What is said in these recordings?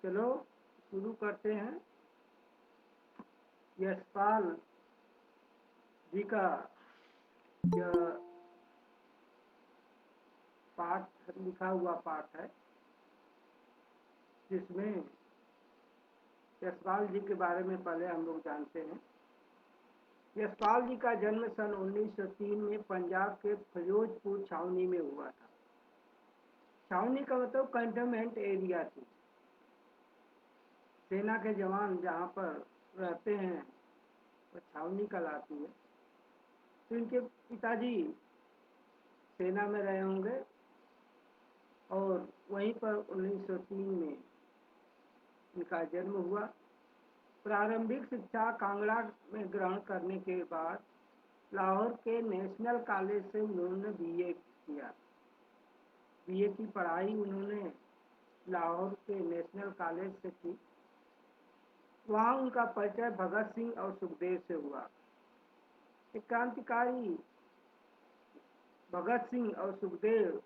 चलो शुरू करते हैं। यशपाल जी का यह पाठ लिखा हुआ पाठ है, जिसमें यशपाल जी के बारे में पहले हम लोग जानते हैं। यशपाल जी का जन्म सन 1903 में पंजाब के फिरोजपुर छावनी में हुआ था। छावनी का मतलब कंटोनमेंट एरिया थी। सेना के जवान जहाँ पर रहते हैं वो छावनी कहलाती है। तो इनके पिताजी सेना में रहे होंगे और वहीं पर 1903 में इनका जन्म हुआ। प्रारंभिक शिक्षा कांगड़ा में ग्रहण करने के बाद लाहौर के नेशनल कॉलेज से उन्होंने बीए किया। बीए की पढ़ाई उन्होंने लाहौर के नेशनल कॉलेज से की। वहाँ उनका परिचय भगत सिंह और सुखदेव से हुआ। एक क्रांतिकारी भगत सिंह और सुखदेव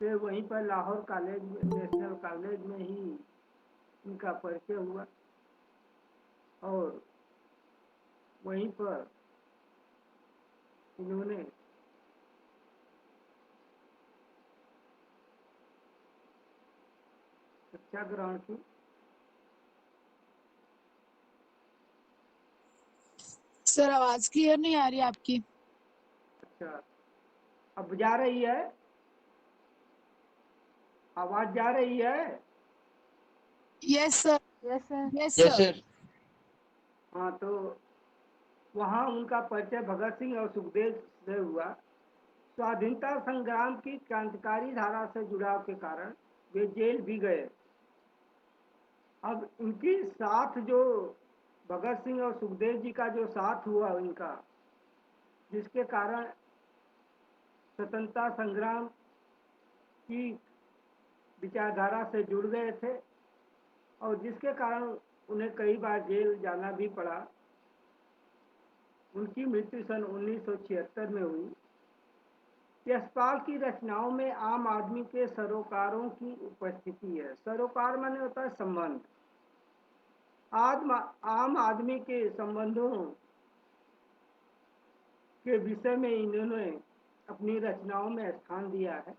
से वहीं पर लाहौर कॉलेज में, नेशनल कॉलेज में ही इनका परिचय हुआ और वहीं पर इन्होंने शिक्षा ग्रहण की। सर आवाज क्लियर नहीं आ रही आपकी। अच्छा, अब जा रही है? आवाज जा रही है? Yes sir. Yes sir. Yes yes sir. Sir. हाँ, तो वहाँ उनका परिचय भगत सिंह और सुखदेव से हुआ। स्वाधीनता संग्राम की क्रांतिकारी धारा से जुड़ाव के कारण वे जेल भी गए। अब इनकी साथ जो भगत सिंह और सुखदेव जी का जो साथ हुआ इनका, जिसके कारण स्वतंत्रता संग्राम की विचारधारा से जुड़ गए थे और जिसके कारण उन्हें कई बार जेल जाना भी पड़ा। उनकी मृत्यु सन 1976 में हुई। यशपाल की रचनाओं में आम आदमी के सरोकारों की उपस्थिति है। सरोकार माने होता है संबंध। आम आदमी के संबंधों के विषय में इन्होंने अपनी रचनाओं में स्थान दिया है।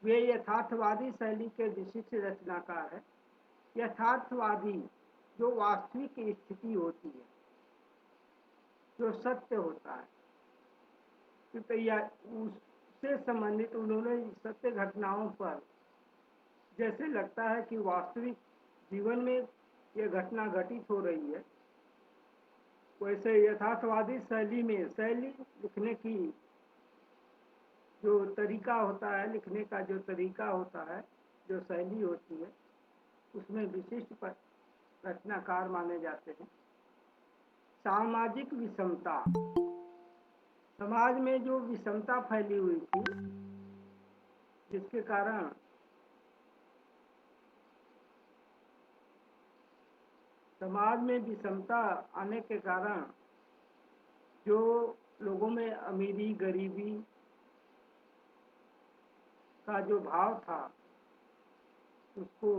वे यथार्थवादी शैली के विशिष्ट रचनाकार हैं। यथार्थवादी जो वास्तविक स्थिति होती है, जो सत्य होता है, तो उससे संबंधित उन्होंने सत्य घटनाओं पर, जैसे लगता है कि वास्तविक जीवन में ये घटना घटित हो रही है, वैसे यथार्थवादी शैली में, शैली लिखने की जो तरीका होता है, लिखने का जो तरीका होता है, जो शैली होती है, उसमें विशिष्ट रचनाकार माने जाते हैं। सामाजिक विषमता, समाज में जो विषमता फैली हुई थी, जिसके कारण समाज में विषमता आने के कारण जो लोगों में अमीरी गरीबी का जो भाव था, उसको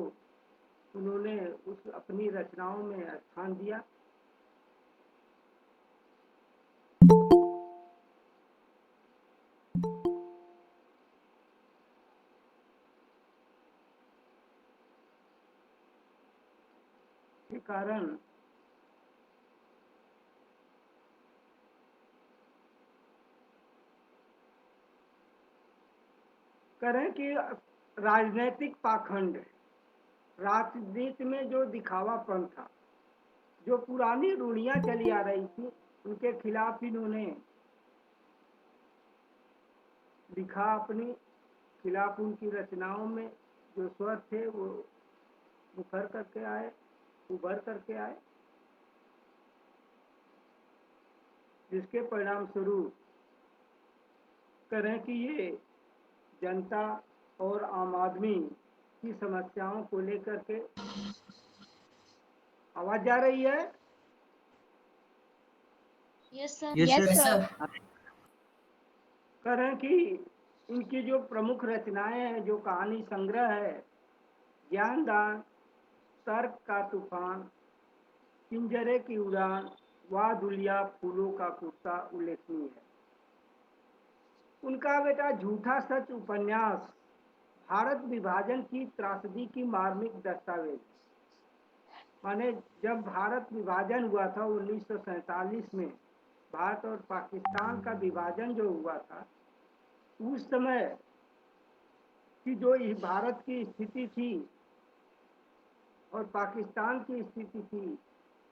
उन्होंने उस अपनी रचनाओं में स्थान दिया। के कारण करें कि राजनीतिक पाखंड, राजनीति में जो दिखावापन था, जो पुरानी रूढ़ियां चली आ रही थी, उनके खिलाफ इन्होंने लिखा। अपनी खिलाफ उनकी रचनाओं में जो स्वर थे वो उभर करके आए, जिसके परिणाम स्वरूप करें कि ये जनता और आम आदमी की समस्याओं को लेकर के। आवाज जा रही है? Yes sir. Yes sir. करें कि इनकी जो प्रमुख रचनाएं हैं, जो कहानी संग्रह है ज्ञानदान, तर्क का तूफान, पिंजरे की उड़ान, वाह दुलिया फूलों का कुर्ता उल्लेखनीय है। उनका बेटा झूठा सच उपन्यास भारत विभाजन की त्रासदी की मार्मिक दस्तावेज। माने जब भारत विभाजन हुआ था 1947 में, भारत और पाकिस्तान का विभाजन जो हुआ था, उस समय की जो भारत की स्थिति थी और पाकिस्तान की स्थिति थी,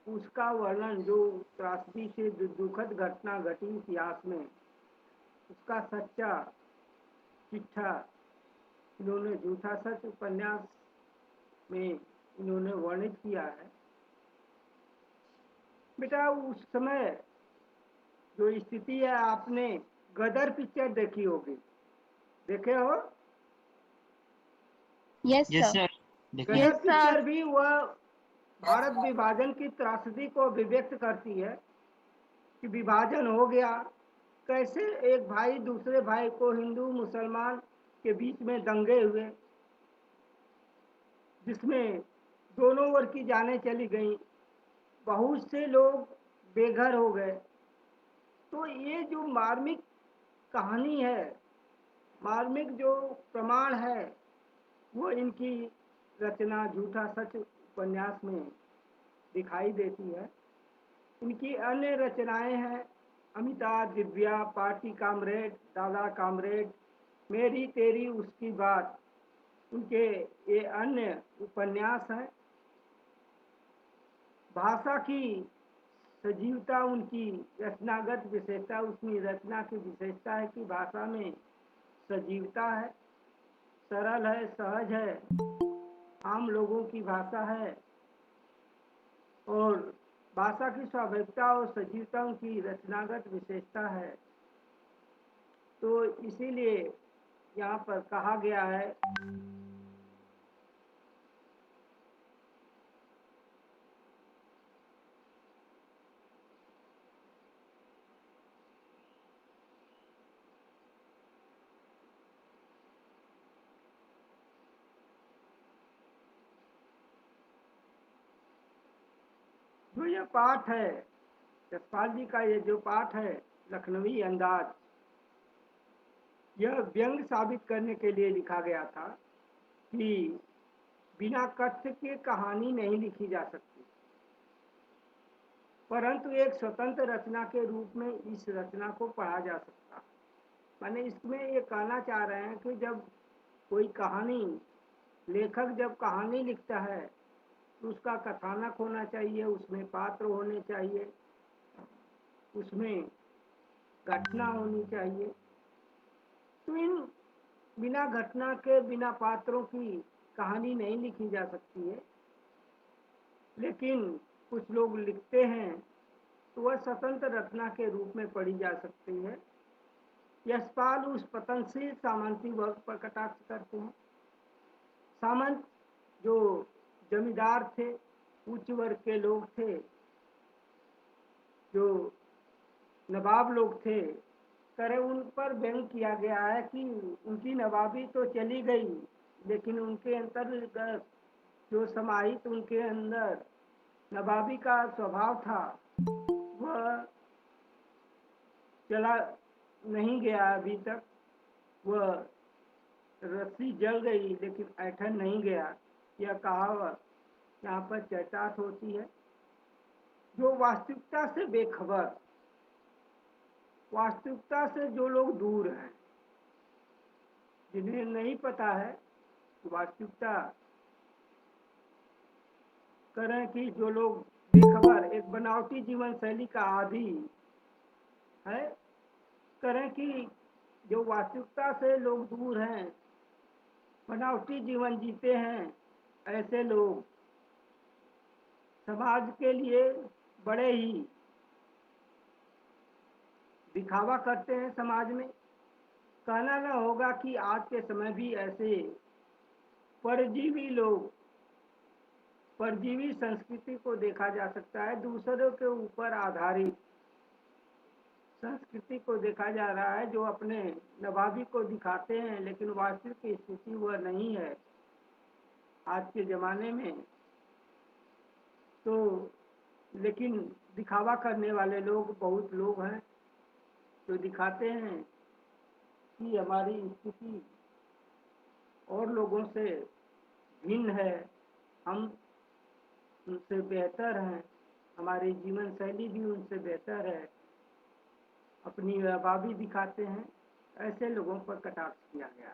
उसका वर्णन, जो त्रासदी से दुखद घटना घटी इतिहास में, उसका सच्चा चिट्ठा इन्होंने झूठा सच उपन्यास में इन्होंने वर्णित किया है। बेटा उस समय जो स्थिति है, आपने गदर पिक्चर देखी होगी, देखे हो? Yes yes sir. सर। गदर पिक्चर भी वह भारत विभाजन की त्रासदी को अभिव्यक्त करती है कि विभाजन हो गया, कैसे एक भाई दूसरे भाई को, हिंदू मुसलमान के बीच में दंगे हुए, जिसमें दोनों ओर की जानें चली गईं, बहुत से लोग बेघर हो गए। तो ये जो मार्मिक कहानी है, मार्मिक जो प्रमाण है, वो इनकी रचना झूठा सच उपन्यास में दिखाई देती है। इनकी अन्य रचनाएं हैं अमिता, दिव्या, पार्टी कामरेड, दादा कामरेड, मेरी तेरी उसकी बात, उनके ये अन्य उपन्यास हैं। भाषा की सजीवता उनकी रचनागत विशेषता, उसकी रचना की विशेषता है कि भाषा में सजीवता है, सरल है, सहज है, आम लोगों की भाषा है, और भाषा की स्वाभाविकता और सजीवता उनकी रचनागत विशेषता है। तो इसीलिए यहाँ पर कहा गया है जो ये पाठ है, जसपाल जी का ये जो पाठ है, लखनवी अंदाज, यह व्यंग साबित करने के लिए लिखा गया था कि बिना कथ्य के कहानी नहीं लिखी जा सकती, परंतु एक स्वतंत्र रचना के रूप में इस रचना को पढ़ा जा सकता। माने इसमें ये कहना चाह रहे हैं कि जब कोई कहानी, लेखक जब कहानी लिखता है तो उसका कथानक होना चाहिए, उसमें पात्र होने चाहिए, उसमें घटना होनी चाहिए। तो इन बिना घटना के, बिना पात्रों की कहानी नहीं लिखी जा सकती है। लेकिन कुछ लोग लिखते हैं तो वह स्वतंत्र रचना के रूप में पढ़ी जा सकती है। यशपाल उस पतनशील सामंती वर्ग पर कटाक्ष करते हैं। सामंत जो जमींदार थे, उच्च वर्ग के लोग थे, जो नवाब लोग थे, करे उन पर व्यंग किया गया है कि उनकी नवाबी तो चली गई, लेकिन उनके अंतर्गत जो समाहित उनके अंदर नवाबी का स्वभाव था, वह चला नहीं गया अभी तक। वह रस्सी जल गई लेकिन ऐठन नहीं गया, यह कहावत यहाँ पर चर्चात होती है। जो वास्तविकता से बेखबर, वास्तविकता से जो लोग दूर हैं, जिन्हें नहीं पता है वास्तविकता करें, कि जो लोग बेखबर, एक बनावटी जीवन शैली का आदी है, करें कि जो वास्तविकता से लोग दूर हैं, बनावटी जीवन जीते हैं, ऐसे लोग समाज के लिए बड़े ही दिखावा करते हैं समाज में। कहना न होगा कि आज के समय भी ऐसे परजीवी लोग, परजीवी संस्कृति को देखा जा सकता है। दूसरों के ऊपर आधारित संस्कृति को देखा जा रहा है, जो अपने नवाबी को दिखाते हैं, लेकिन वास्तविक स्थिति वह नहीं है। आज के ज़माने में तो लेकिन दिखावा करने वाले लोग बहुत लोग हैं जो दिखाते हैं कि हमारी स्थिति और लोगों से भिन्न है, हम उनसे बेहतर हैं, हमारी जीवन शैली भी उनसे बेहतर है, अपनी वैभवी दिखाते हैं। ऐसे लोगों पर कटाक्ष किया गया है।